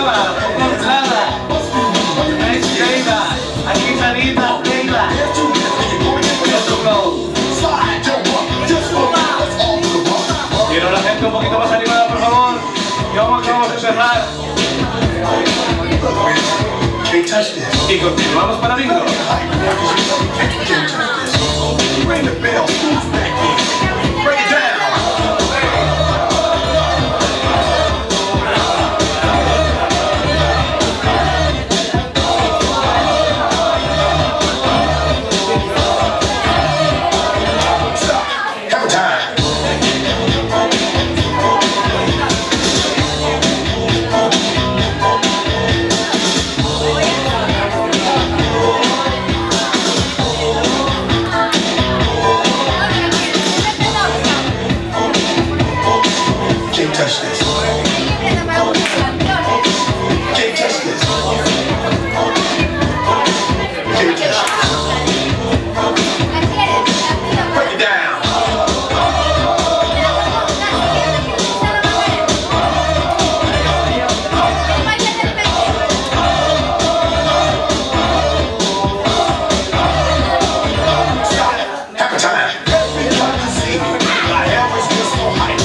arriba, controlada. Nice, Sheila. Aquí Sarita, Sheila. Otro flow. Quiero a la gente un poquito más animada, por favor. Y vamos a empezar. Y continuamos para bingo. Touch this. Can't touch this. Can't touch this. Break it down. Stop. Half a time. Everybody see me. My hair is just so high.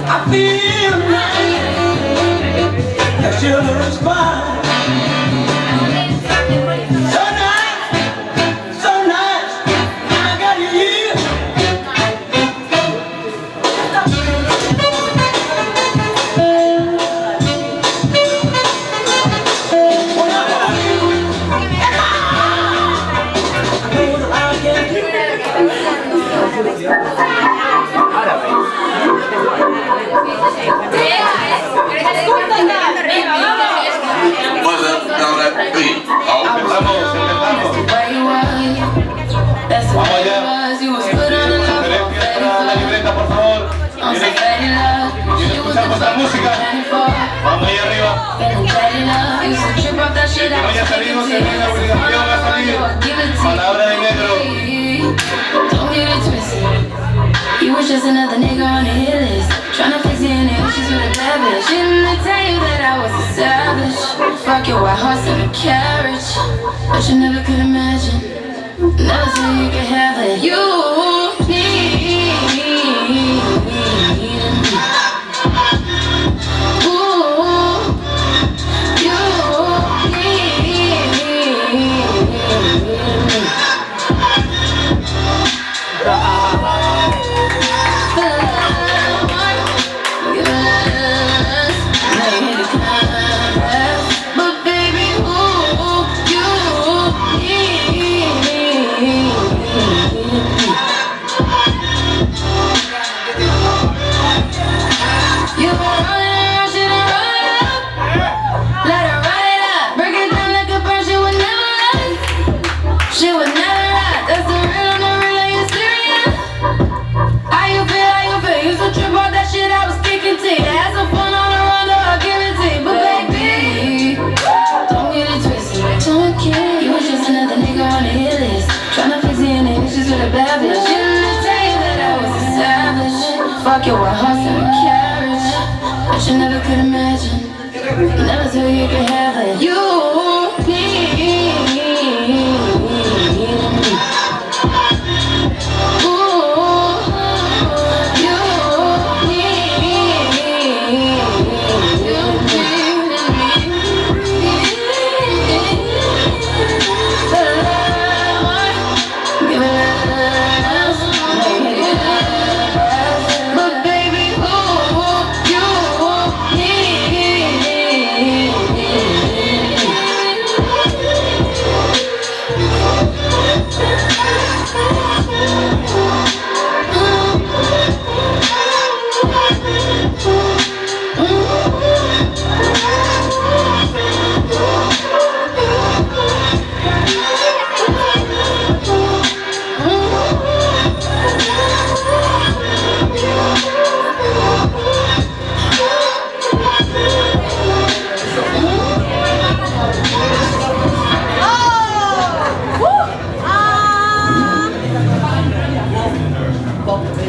I feel nice, that sugar is fine. So nice, I got you here. Vamos allá. Referencia para la libreta, por favor. ¿Quieren escuchar nuestra música? Vamos ahí arriba. El que no haya salido se ve la obligación a salir. Palabra de negro. You was just another nigga on the hit list, tryna fix any issues with a bad bitch. Didn't tell you that I was a savage? Fuck your white horse and a carriage, but you never could imagine. Never said you could have it. You need me. Ooh, you need me. You But you never could imagine. Never thought you could have it. You need me.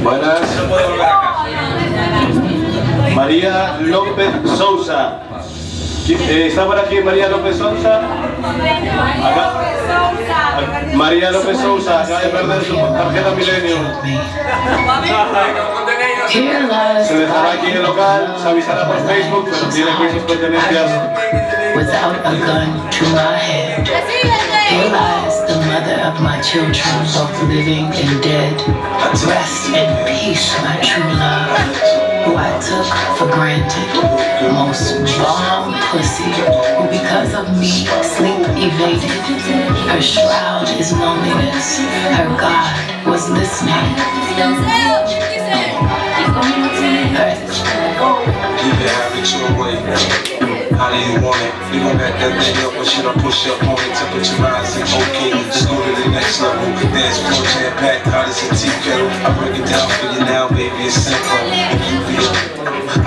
Buenas. María López Sousa. ¿Está por aquí María López Sousa? Acá. María López Sousa acaba de perder su tarjeta Millennium. Se dejará aquí en el local, se avisará por Facebook, pero tiene aquí sus pertenencias. Without a gun to my head, here lies the mother of my children, both living and dead. Rest in peace, my true love, who I took for granted. Most bomb pussy, who because of me sleep evaded. Her shroud is loneliness, her God was listening. You can have it your way. How do you want it? You gon' back that thing up or should I push up on it? Temperature rising, okay, let's go to the next level. Dance floor jam packed, hot as a tea kettle. I break it down for you now, baby, it's simple. If you be up,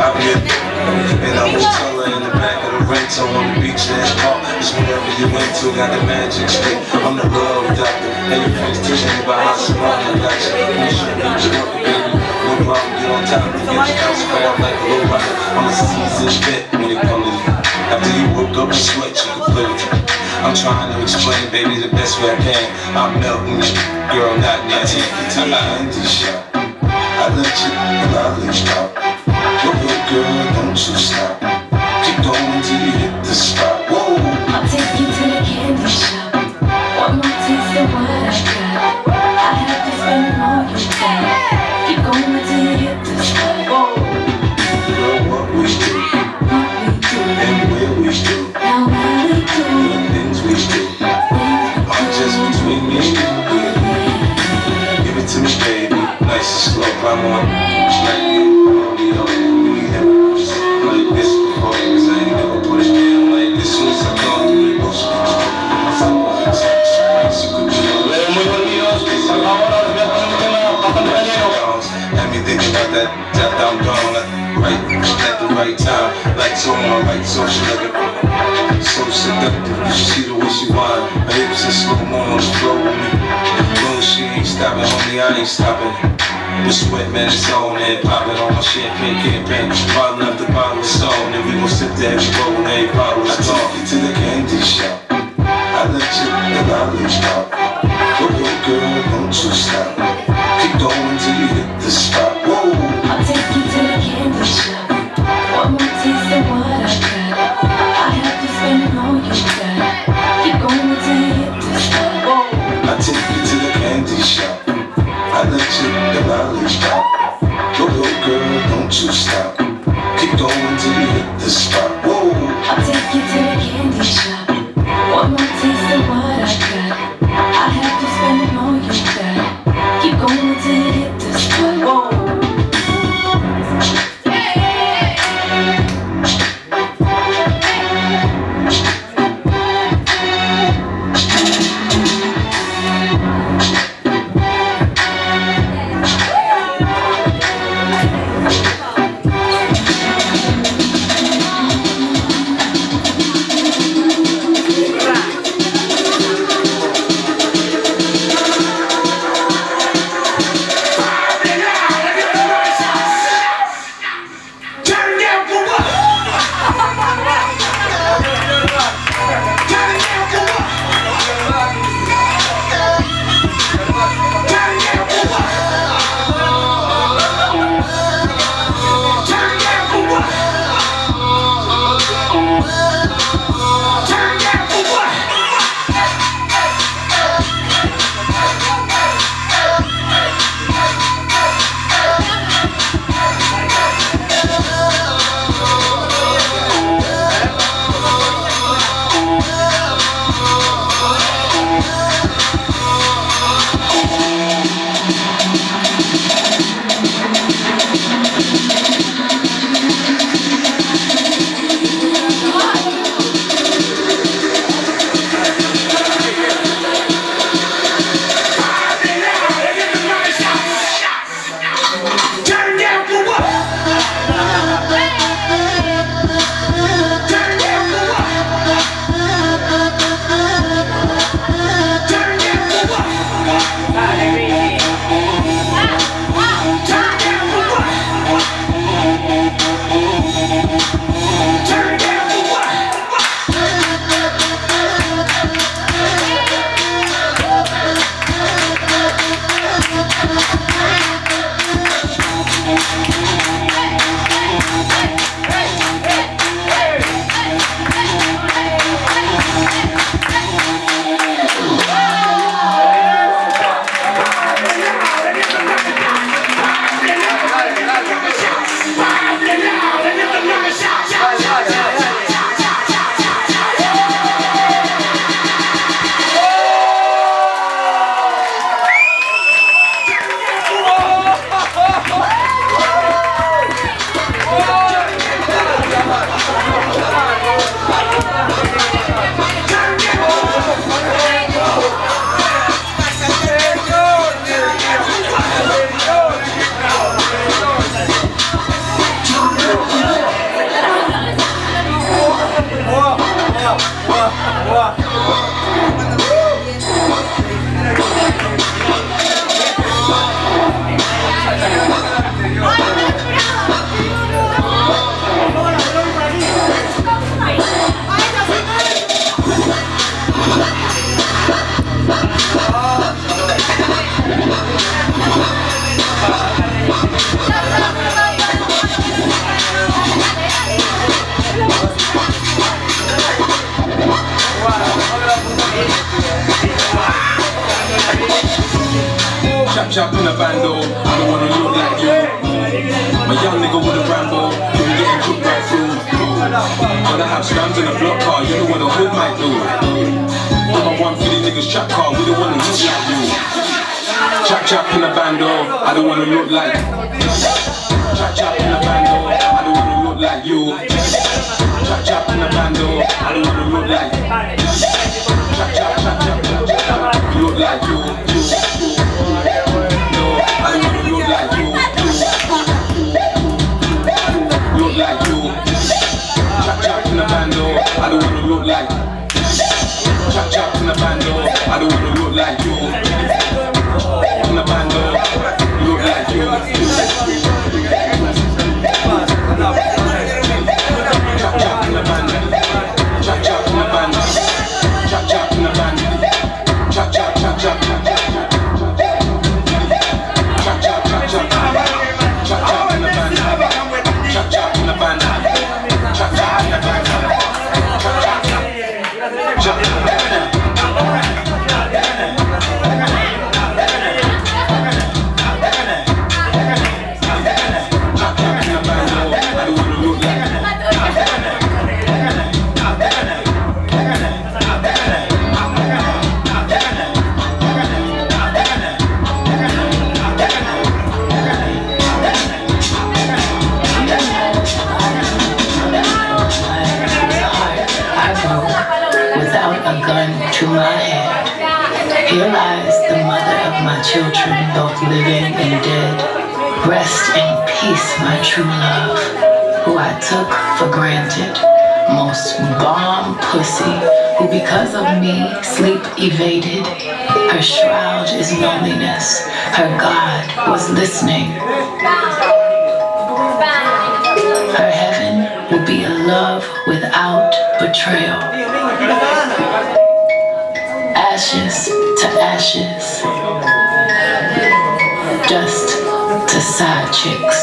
I'll be up. And I will tell her in the back of the rental on the beach in that park. It's wherever you went to, got the magic stick. I'm the love doctor. And your friends teaching me about how smart I got you. You should be working, baby. No problem, get on top, get your house spread out like a low rider. I'm a seasoned vet when it comes to you. After you woke up and sweat, you can play with it. I'm trying to explain, baby, the best way I can. I'm melting you, girl, not me. I take you to the candy shop. I let you, and I let you out. Go ahead, girl, don't you stop. Keep going till you hit the spot. Whoa! I'll take you to the candy shop. One more taste of what I got. I have to spend all you got. Keep going till you hit the spot. Whoa. Girl, what we do, and where we do, Now what we do, the things we do, are just between me and you. Give it to me, baby, nice and slow. Climb on, like you, like this before, 'cause I ain't never put it down like this. Soon as I come through the bush, you could be on. Pero muy dormidos, por favor, ahora voy a poner un tema bastante cañero. Had me thinking about that after I'm gone, right at the right time. Lights on, lights off, she looking so seductive. You should see the way she whine. Her hips in slow mo on the floor with me. Long she ain't stopping, homie, I ain't stopping. The sweat, man, it's on and popping on my champagne campaign. Bottle after bottle is on, and we gon' sip to every bowl and every bottle is gone. I take you to the candy shop. I let you, and I let you out. Go ahead, girl, don't you stop. Keep going till you hit the spot. Whoa! I'll take you to the candy shop. One more taste of what I got. I have to spend all you got. Keep going till you hit the spot. Whoa. I take you to the candy shop. I let you, and I let you out. Go ahead, girl, don't you stop. Keep going till you hit the spot. Whoa! I'll take you to the candy shop. One more taste of what I got. I have to spend all you got. Keep going till you hit the spot. Whoa. chap in a bando, I don't wanna look like you. My young nigga with a Rambo, you can get him cooked right through. Gotta have scrams in a block car, you know what a hood might do. Put my 150 niggas trap car, we don't wanna look like you. Chap in a bando, I don't wanna look like. Chap in a bando, I don't wanna look like you. Chap in a bando, I don't wanna look like. Chap, look like you. No, I don't wanna look like you. Look like you. Chap in a bando, I don't wanna look like. Chap in a bando, I don't wanna look like you. In the bando, look like you. Chap in the bando, chap in the bando, chap in the bando, chap in the bando, chap to my head. Here lies the mother of my children, both living and dead. Rest in peace, my true love, who I took for granted. Most bomb pussy, who because of me sleep evaded. Her shroud is loneliness, her God was listening. Her heaven will be a love without betrayal. Ashes to ashes, dust to side chicks.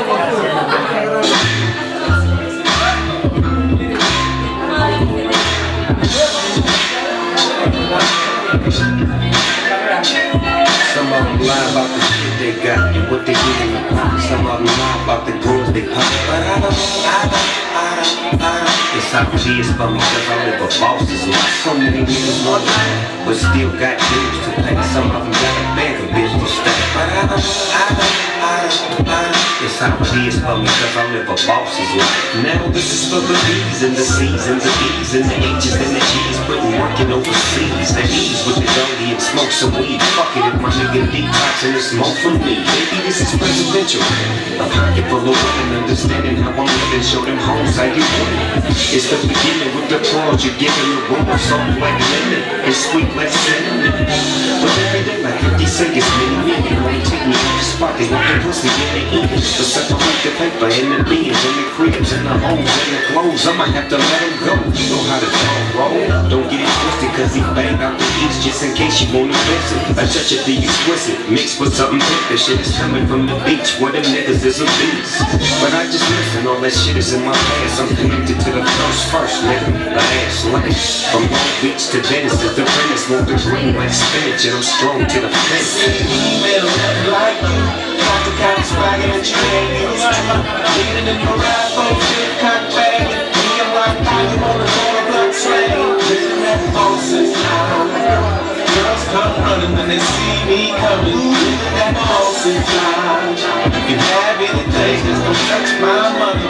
Some of them lie about the shit they got and what they get in the pot. Some of them lie about the girls they pop. But I don't. It's obvious for me cause I live a boss's life. So many niggas want life, but still got dues to pay. Some of them got a bag of bills to stack. But I don't. It's obvious for me cause I live a boss's life. Now this is for the B's and the C's and the D's and the H's and the G's. Putting working overseas. The E's with the doggy and smoke some weed. Fuck it if my nigga detoxing and smoke for me. Baby, this is presidential. A pocket full of women understanding how I'm living. Show them homes how you want it. It's the beginning with the applause you're giving the room. So like lemon and sweet like cinnamon. But every day like 50 seconds, many only take me off the spot. They want the pussy and they eat it. So separate the paper and the beans and the cribs and the homes and the clothes. I might have to let him go. You know how the dog roll. Don't get it twisted cause he bang out the east just in case you wanna fix it. I touch it the exquisite, mixed with something different. Shit is coming from the beach where them niggas is a beast. But I just listen, all that shit is in my past. I'm connected to the first nigga, the ass life. From Long Beach to Venice, is the premise. Want the green like spinach and I'm strong to the fence. Like you, got the kind of swagger that you ain't used to. Leaning in the ride, folks, good cock bag. Me and Rock, you wanna go to blood slang. Living that boss's life. Girls come running when they see me coming. Living that boss's life. You can have anything, just don't touch my money.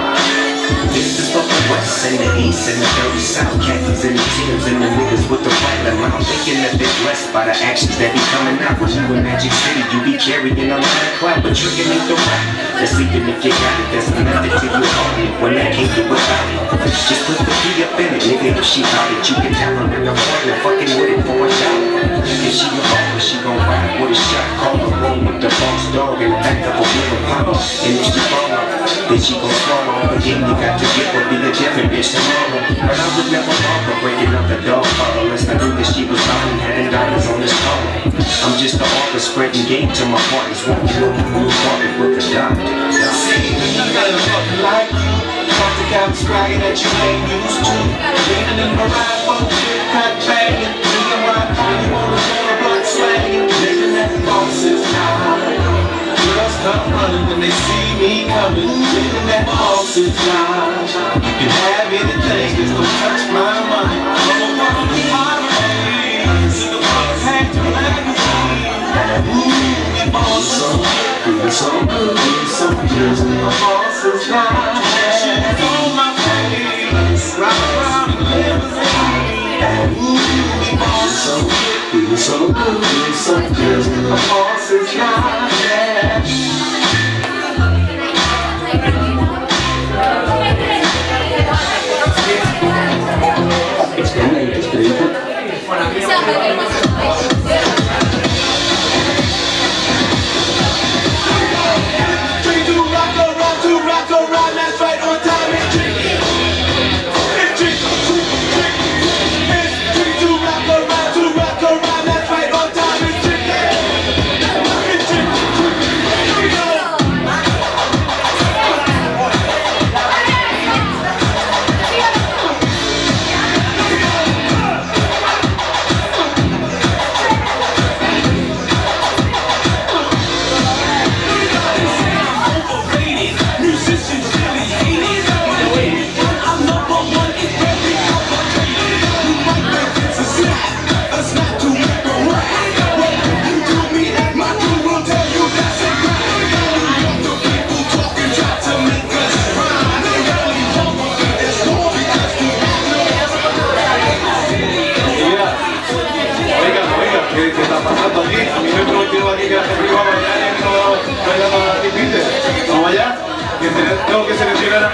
This is for the west and the east and the dirty south. Khakis and the teams and the niggas with the right mouth. Thinking that they're blessed by the actions that be coming out. When you in Magic City, you be carrying a line of clout. But tricking ain't the rap. That's even if you got it, that's the method to your own. When I can't do without it, just put the P up in it, nigga. If she out it, you can tell her in the morning, fucking with it for a dollar. If she a baller, she gon' ride with a shot. Call the room with the boss dog and back up a river pop. And if she baller, then she gon' swallow. Again, you got to get what be a different bitch tomorrow. But I would never bother breaking up the dog father unless I knew that she was lying, having diamonds on this collar. I'm just the author spreading game to my partners. Won't you move forward with a doctor? See, you got a fucking like you. Got the kind of swagger that you ain't used to. Leaning in the ride, folks, good cock bagging. Me and Rock, you wanna go to blood slanging. Living that boss's life. Girls come running when they see me coming. Living that boss's life. You can have anything, just don't touch my money. Feeling so good, so good. My boss's life. Shoes on my face, ride around in limousine. Ooh, boss so good, feeling so good, so good. My boss's life. ¿Qué está pasando aquí? A mí me prometieron aquí que la gente iba a bailar y no baila para ti, Peter. Vamos allá, que tengo que seleccionar a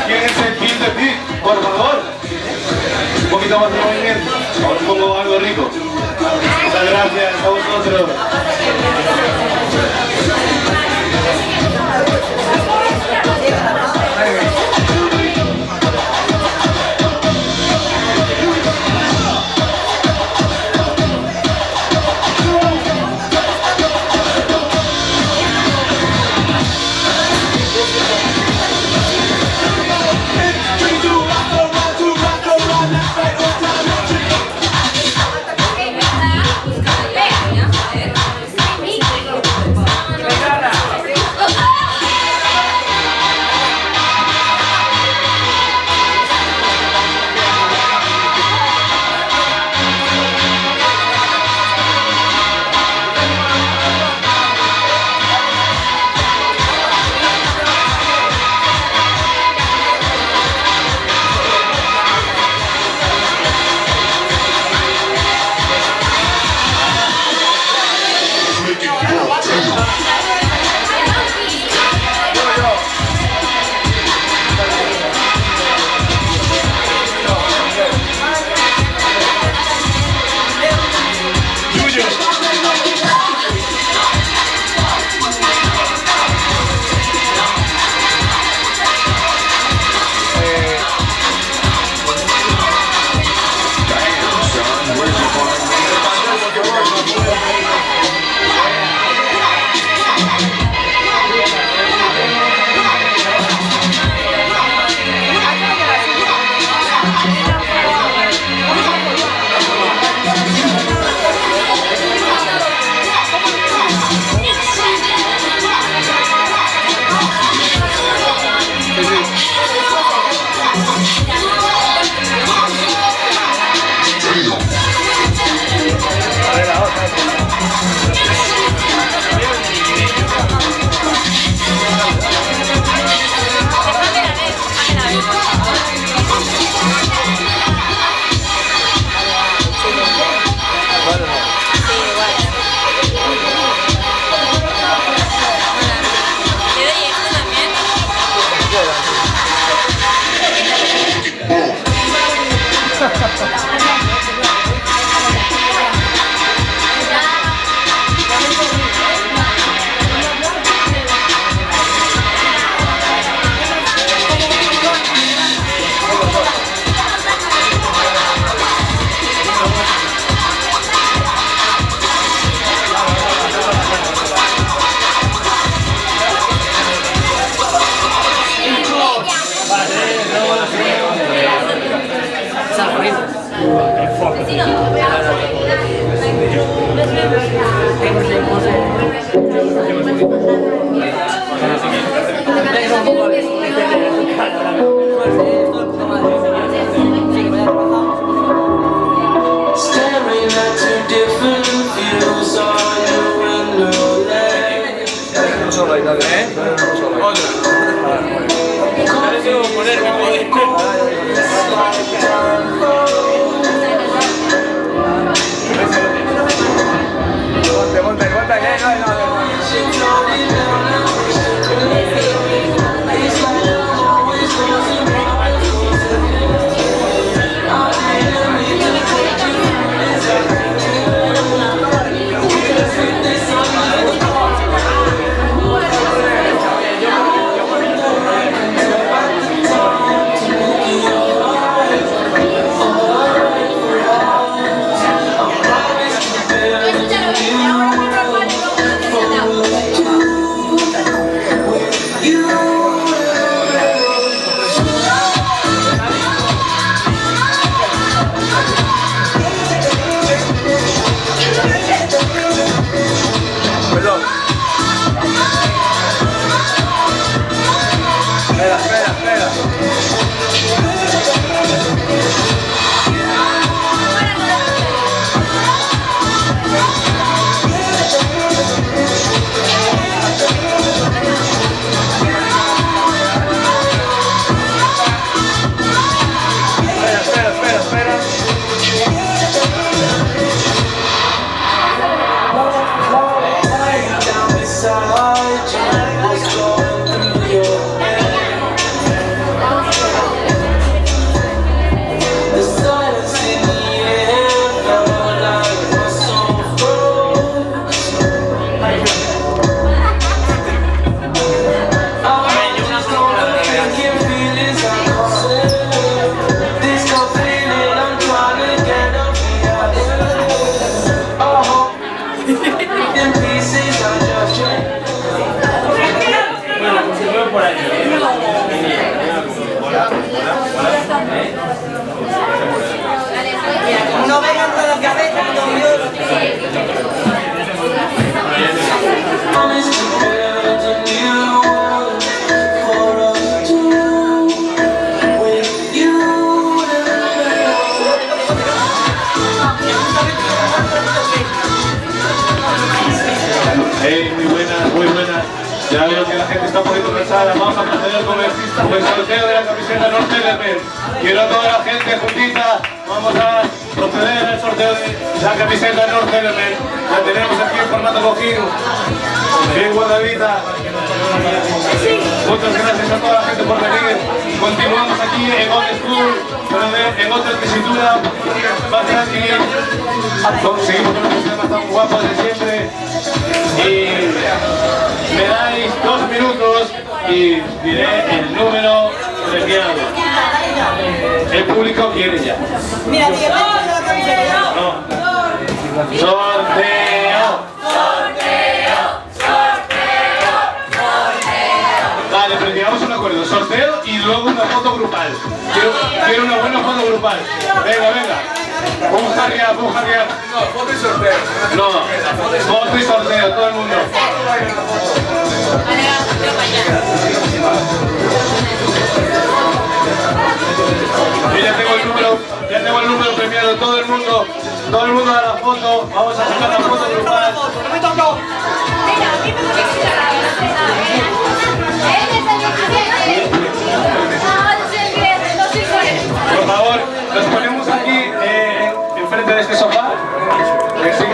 quién es el King de Pick, por favor. Un poquito más de movimiento, ahora pongo algo rico. Muchas gracias a vosotros. different views on your window ledge. No solo ahí, dale, ¿eh? No solo ahí. No vengan con la cabeza, muy buena. Ya veo que la gente está poniendo pesada. Vamos a proceder con el sorteo de la camiseta North Element. Quiero a toda la gente juntita. Vamos a proceder al sorteo de la camiseta North Element. La tenemos aquí en formato cojín, bien guardadita. Muchas gracias a toda la gente por venir. Continuamos aquí en Old School, en otra tesitura más tranquila. Seguimos con los temas tan guapos de siempre. Y me dais 2 minutos y diré el número premiado. El público quiere ya. Mira, tío, no. Sorteo. Vale, pero llegamos a un acuerdo. Sorteo y luego una foto grupal. Quiero una buena foto grupal. Venga. Un jarriap. No, foto y sorteo. No, foto y sorteo, todo el mundo. Yo ya tengo el número premiado, todo el mundo da la foto. Vamos a sacar la foto grupal. Por favor, nos ponemos aquí enfrente de este sofá. Sí.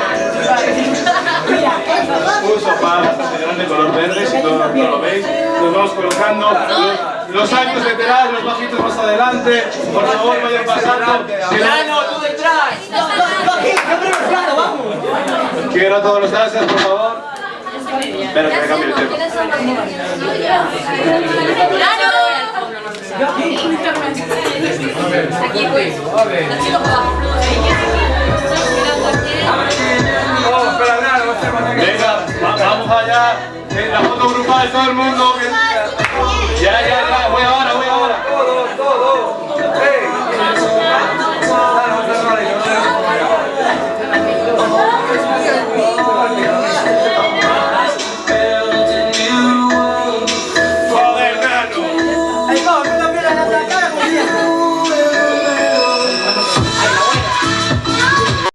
Un sofá bastante grande, color verde, si no lo veis. Nos vamos colocando. Los altos detrás, los bajitos más adelante. Por favor, vayan pasando. ¡Plano, tú detrás! ¡Plano, vamos! Quiero a todos los dancers, por favor. Espera que me cambie el tema. Aquí pues.